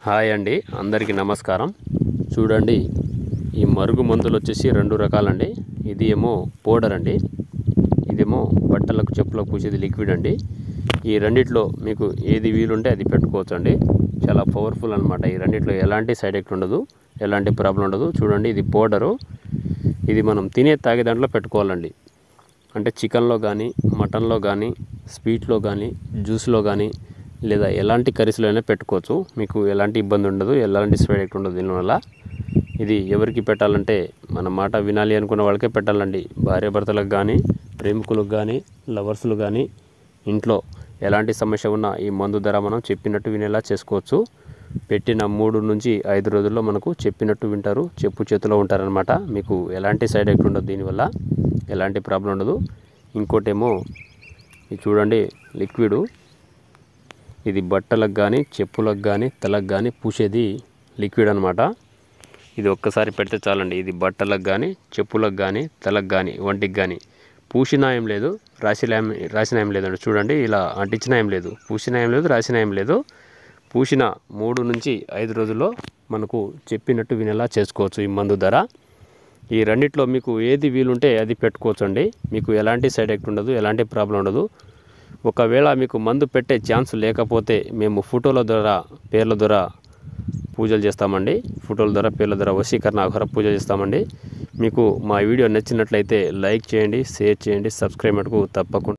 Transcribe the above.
Hi అండి, అందరికీ నమస్కారం. చూడండి, ఈ మరుగు మందులు వచ్చేసి రెండు రకాలండి. ఇది ఏమో పౌడర్ అండి, ఇదేమో బట్టలకు చెప్పులకు పూసేది లిక్విడ్ అండి. ఈ రెండిట్లో మీకు ఏది వీలుంటే అది పెట్టుకోవచ్చు అండి. చాలా పవర్ఫుల్ అనమాట. ఈ రెండిట్లో ఎలాంటి సైడ్ ఎఫెక్ట్ ఉండదు, ఎలాంటి ప్రాబ్లం ఉండదు. చూడండి, ఇది పౌడరు. ఇది మనం తాగే దాంట్లో పెట్టుకోవాలండి. అంటే చికెన్లో కానీ, మటన్లో కానీ, స్వీట్లో కానీ, జ్యూస్లో కానీ, లేదా ఎలాంటి కర్రీస్లో అయినా పెట్టుకోవచ్చు. మీకు ఎలాంటి ఇబ్బంది ఉండదు, ఎలాంటి సైడ్ ఎఫెక్ట్ ఉండదు. దీనివల్ల ఇది ఎవరికి పెట్టాలంటే మన మాట వినాలి అనుకున్న వాళ్ళకే పెట్టాలండి. భార్యాభర్తలకు కానీ, ప్రేమికులకు కానీ, లవర్స్లు కానీ, ఇంట్లో ఎలాంటి సమస్య ఉన్నా ఈ మందు ధర మనం చెప్పినట్టు వినేలా చేసుకోవచ్చు. పెట్టిన 3 నుంచి 5 రోజుల్లో మనకు చెప్పినట్టు వింటారు, చెప్పు చేతిలో ఉంటారనమాట. మీకు ఎలాంటి సైడ్ ఎఫెక్ట్ ఉండదు, దీనివల్ల ఎలాంటి ప్రాబ్లం ఉండదు. ఇంకోటేమో ఇది చూడండి, లిక్విడ్. ఇది బట్టలకు కానీ, చెప్పులకు కానీ, తలకు కానీ పూసేది లిక్విడ్ అనమాట. ఇది ఒక్కసారి పెడితే చాలండి. ఇది బట్టలకు కానీ, చెప్పులకు కానీ, తలకు కానీ, వంటికి కానీ పూసిన ఏం లేదు, రాసిన ఏం లేదండి. చూడండి, ఇలా అంటించిన ఏం లేదు, పూసిన ఏం లేదు, రాసిన ఏం లేదు. పూసిన 3 నుంచి 5 రోజుల్లో మనకు చెప్పినట్టు వినేలా చేసుకోవచ్చు ఈ మందు ధర. ఈ రెండిట్లో మీకు ఏది వీలుంటే అది పెట్టుకోవచ్చు అండి. మీకు ఎలాంటి సైడ్ ఎఫెక్ట్ ఉండదు, ఎలాంటి ప్రాబ్లం ఉండదు. ఒకవేళ మీకు మందు పెట్టే ఛాన్స్ లేకపోతే మేము ఫోటోల ద్వారా, పేర్ల ద్వారా పూజలు చేస్తామండి. ఫోటోల ద్వారా, పేర్ల ద్వారా వశీకరణ ఆహార పూజ చేస్తామండి. మీకు మా వీడియో నచ్చినట్లయితే లైక్ చేయండి, షేర్ చేయండి, సబ్స్క్రైబ్ మటుకు తప్పకుండా.